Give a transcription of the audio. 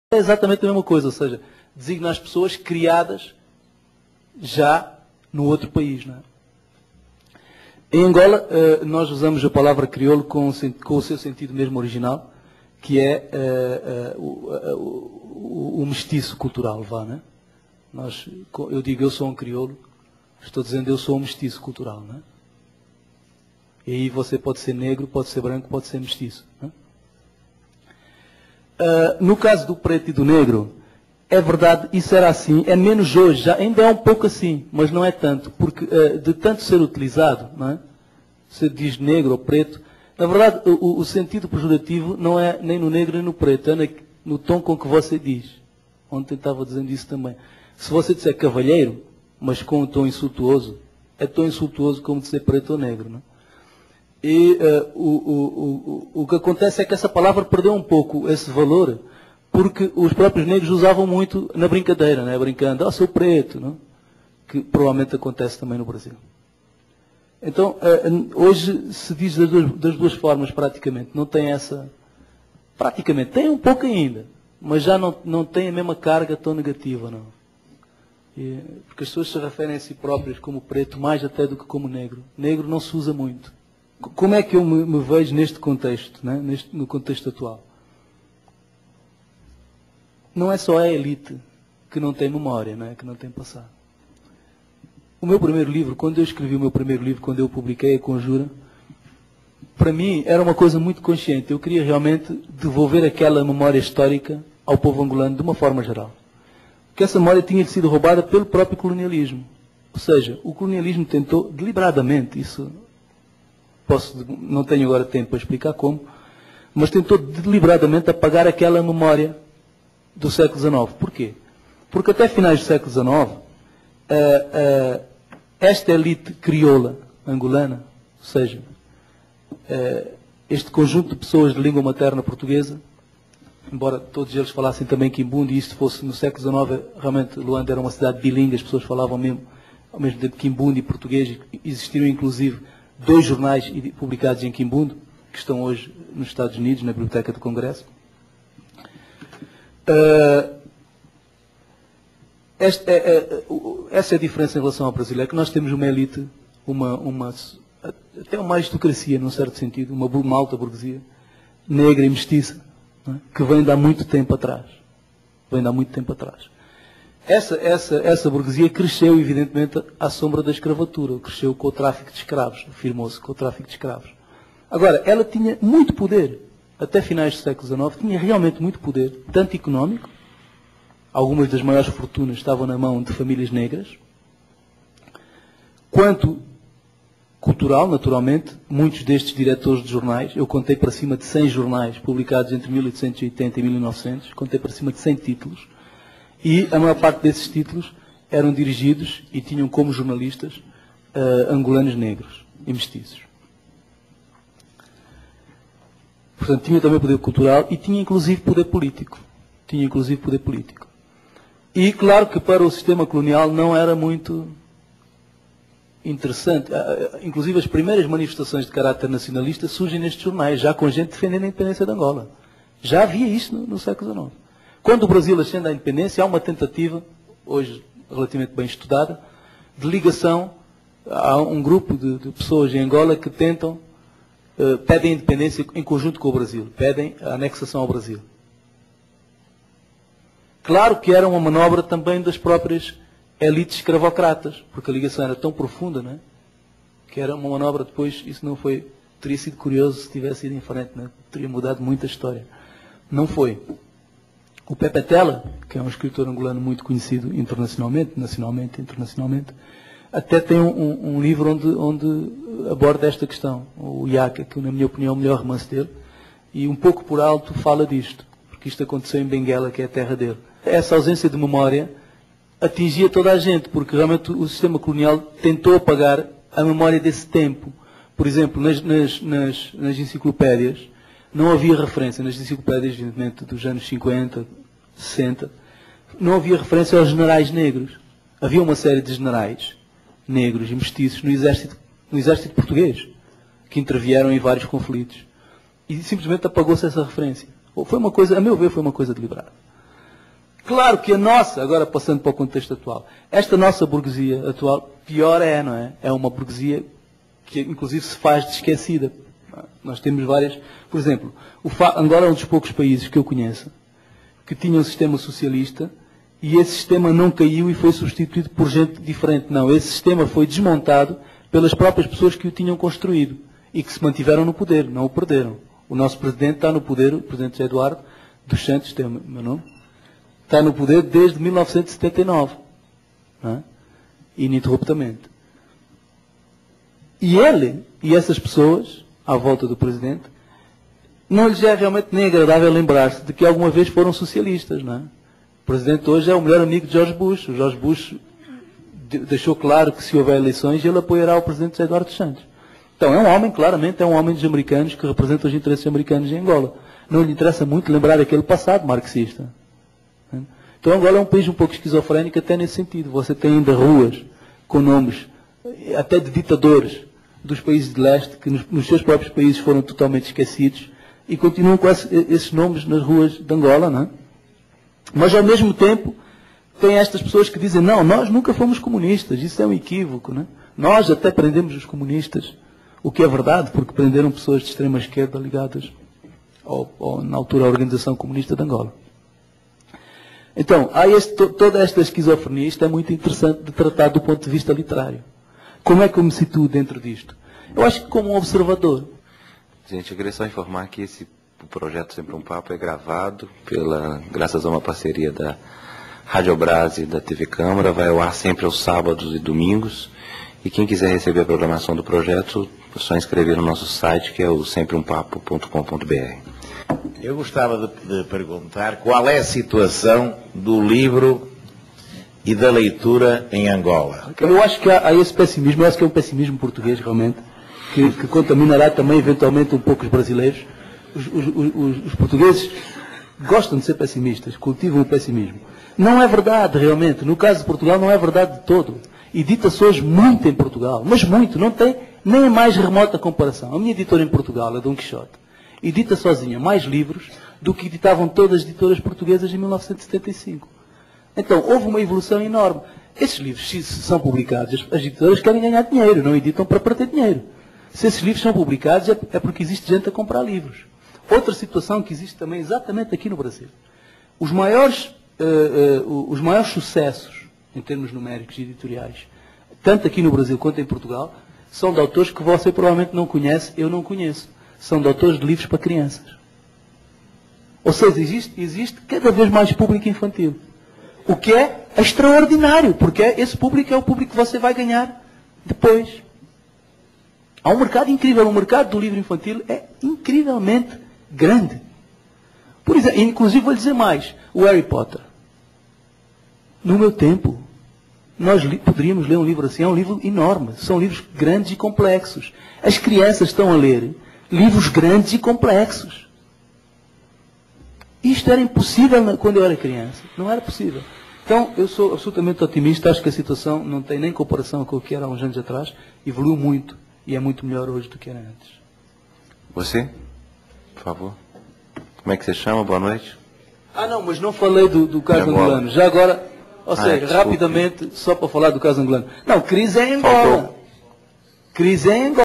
É exatamente a mesma coisa, ou seja, designa as pessoas criadas já no outro país. Não é? Em Angola, nós usamos a palavra crioulo com o seu sentido mesmo original, que é o mestiço cultural. Vá, não é? Eu digo eu sou um crioulo, estou dizendo eu sou um mestiço cultural. Não é? E aí você pode ser negro, pode ser branco, pode ser mestiço. Não é? No caso do preto e do negro, é verdade, isso era assim, é menos hoje, já, ainda é um pouco assim, mas não é tanto, porque de tanto ser utilizado, não é? Se diz negro ou preto, na verdade o sentido pejorativo não é nem no negro nem no preto, é no tom com que você diz. Ontem estava dizendo isso também. Se você disser cavalheiro, mas com um tom insultuoso, é tão insultuoso como dizer preto ou negro, não é? E o que acontece é que essa palavra perdeu um pouco esse valor, porque os próprios negros usavam muito na brincadeira, né? Brincando, sou preto, não? Que provavelmente acontece também no Brasil. Então, hoje se diz das duas formas praticamente, não tem essa... Praticamente, tem um pouco ainda, mas já não tem a mesma carga tão negativa, não. Porque as pessoas se referem a si próprias como preto mais até do que como negro. Negro não se usa muito. Como é que eu me vejo neste contexto, né? No contexto atual? Não é só a elite que não tem memória, né? Que não tem passado. O meu primeiro livro, quando eu escrevi o meu primeiro livro, quando eu publiquei A Conjura, para mim era uma coisa muito consciente. Eu queria realmente devolver aquela memória histórica ao povo angolano de uma forma geral. Porque essa memória tinha sido roubada pelo próprio colonialismo. Ou seja, o colonialismo tentou deliberadamente, isso... não tenho agora tempo para explicar como, mas tentou deliberadamente apagar aquela memória do século XIX. Porquê? Porque até finais do século XIX, esta elite crioula angolana, ou seja, este conjunto de pessoas de língua materna portuguesa, embora todos eles falassem também quimbundo, e isto fosse no século XIX, realmente Luanda era uma cidade bilingue, as pessoas falavam mesmo, ao mesmo tempo quimbundo e português, existiram inclusive 2 jornais publicados em quimbundo, que estão hoje nos Estados Unidos, na Biblioteca do Congresso. Essa é a diferença em relação ao Brasil, é que nós temos uma elite, até uma aristocracia, num certo sentido, uma alta burguesia, negra e mestiça, não é? Que vem de há muito tempo atrás. Essa burguesia cresceu, evidentemente, à sombra da escravatura, cresceu com o tráfico de escravos, afirmou-se com o tráfico de escravos. Agora, ela tinha muito poder, até finais do século XIX, tinha realmente muito poder, tanto económico, algumas das maiores fortunas estavam na mão de famílias negras, quanto cultural, naturalmente, muitos destes diretores de jornais, eu contei para cima de 100 jornais publicados entre 1880 e 1900, contei para cima de 100 títulos, e a maior parte desses títulos eram dirigidos e tinham como jornalistas angolanos negros e mestiços. Portanto, tinha também poder cultural e tinha inclusive poder político. E claro que para o sistema colonial não era muito interessante. Inclusive as primeiras manifestações de caráter nacionalista surgem nestes jornais, já com gente defendendo a independência de Angola. Já havia isso no século XIX. Quando o Brasil ascende à independência, há uma tentativa, hoje relativamente bem estudada, de ligação a um grupo de pessoas em Angola que tentam, pedem a independência em conjunto com o Brasil, pedem a anexação ao Brasil. Claro que era uma manobra também das próprias elites escravocratas, porque a ligação era tão profunda, não é? Que era uma manobra depois, isso não foi, teria sido curioso se tivesse ido em frente, não é? Teria mudado muita história. Não foi. O Pepe Tela, que é um escritor angolano muito conhecido internacionalmente, nacionalmente e internacionalmente, até tem um livro onde aborda esta questão, o Iaca, que na minha opinião é o melhor romance dele, e um pouco por alto fala disto, porque isto aconteceu em Benguela, que é a terra dele. Essa ausência de memória atingia toda a gente, porque realmente o sistema colonial tentou apagar a memória desse tempo. Por exemplo, nas enciclopédias, não havia referência, nas enciclopédias, evidentemente, dos anos 50, 60, não havia referência aos generais negros. Havia uma série de generais negros e mestiços no exército português, que intervieram em vários conflitos. E simplesmente apagou-se essa referência. Foi uma coisa, a meu ver, foi uma coisa deliberada. Claro que a nossa, agora passando para o contexto atual, esta nossa burguesia atual, pior é, não é? É uma burguesia que inclusive se faz de esquecida. Nós temos várias, por exemplo, Angola é um dos poucos países que eu conheço que tinha um sistema socialista e esse sistema não caiu e foi substituído por gente diferente. Não, esse sistema foi desmontado pelas próprias pessoas que o tinham construído e que se mantiveram no poder, não o perderam. O nosso presidente está no poder, o presidente Eduardo dos Santos, tem o meu nome, está no poder desde 1979, não é? Ininterruptamente. E ele e essas pessoas, à volta do presidente, não lhes é realmente nem agradável lembrar-se de que alguma vez foram socialistas, não é? O presidente hoje é o melhor amigo de George Bush. O George Bush deixou claro que se houver eleições ele apoiará o presidente Eduardo dos Santos. Então é um homem, claramente, é um homem dos americanos que representa os interesses americanos em Angola. Não lhe interessa muito lembrar aquele passado marxista. Então Angola é um país um pouco esquizofrénico até nesse sentido. Você tem ainda ruas com nomes até de ditadores dos países de leste que nos seus próprios países foram totalmente esquecidos e continuam com esses nomes nas ruas de Angola, não é? Mas ao mesmo tempo tem estas pessoas que dizem, não, nós nunca fomos comunistas, isso é um equívoco, não é? Nós até prendemos os comunistas, o que é verdade, porque prenderam pessoas de extrema esquerda ligadas na altura à Organização Comunista de Angola. Então, há toda esta esquizofrenia, isto é muito interessante de tratar do ponto de vista literário. Como é que eu me situo dentro disto? Eu acho que como um observador. Gente, eu queria só informar que o projeto Sempre um Papo é gravado graças a uma parceria da Rádio Brás e da TV Câmara, vai ao ar sempre aos sábados e domingos. E quem quiser receber a programação do projeto, é só inscrever no nosso site, que é o sempreumpapo.com.br. Eu gostava de perguntar qual é a situação do livro e da leitura em Angola. Eu acho que há esse pessimismo, eu acho que é um pessimismo português realmente, que contaminará também eventualmente um pouco os brasileiros. Os portugueses gostam de ser pessimistas, cultivam o pessimismo. Não é verdade realmente, no caso de Portugal não é verdade de todo. Edita-se hoje muito em Portugal, mas muito, não tem nem a mais remota comparação. A minha editora em Portugal, a Dom Quixote, edita sozinha mais livros do que editavam todas as editoras portuguesas em 1975. Então, houve uma evolução enorme. Esses livros, se são publicados, as editoras querem ganhar dinheiro, não editam para perder dinheiro. Se esses livros são publicados, é porque existe gente a comprar livros. Outra situação que existe também exatamente aqui no Brasil. Os maiores sucessos, em termos numéricos e editoriais, tanto aqui no Brasil quanto em Portugal, são de autores que você provavelmente não conhece, eu não conheço. São de autores de livros para crianças. Ou seja, existe cada vez mais público infantil. O que é extraordinário, porque esse público é o público que você vai ganhar depois. Há um mercado incrível, o mercado do livro infantil é incrivelmente grande. Por exemplo, inclusive vou lhe dizer mais, o Harry Potter. No meu tempo, nós poderíamos ler um livro assim, é um livro enorme, são livros grandes e complexos. As crianças estão a ler livros grandes e complexos. Isto era impossível quando eu era criança. Não era possível. Então, eu sou absolutamente otimista. Acho que a situação não tem nem comparação com o que era há uns anos atrás. Evoluiu muito. E é muito melhor hoje do que era antes. Você? Por favor. Como é que você chama? Boa noite. Não, mas não falei do caso angolano. Já agora, seja, rapidamente, só para falar do caso angolano. Não, crise é em Angola. Crise é em Angola.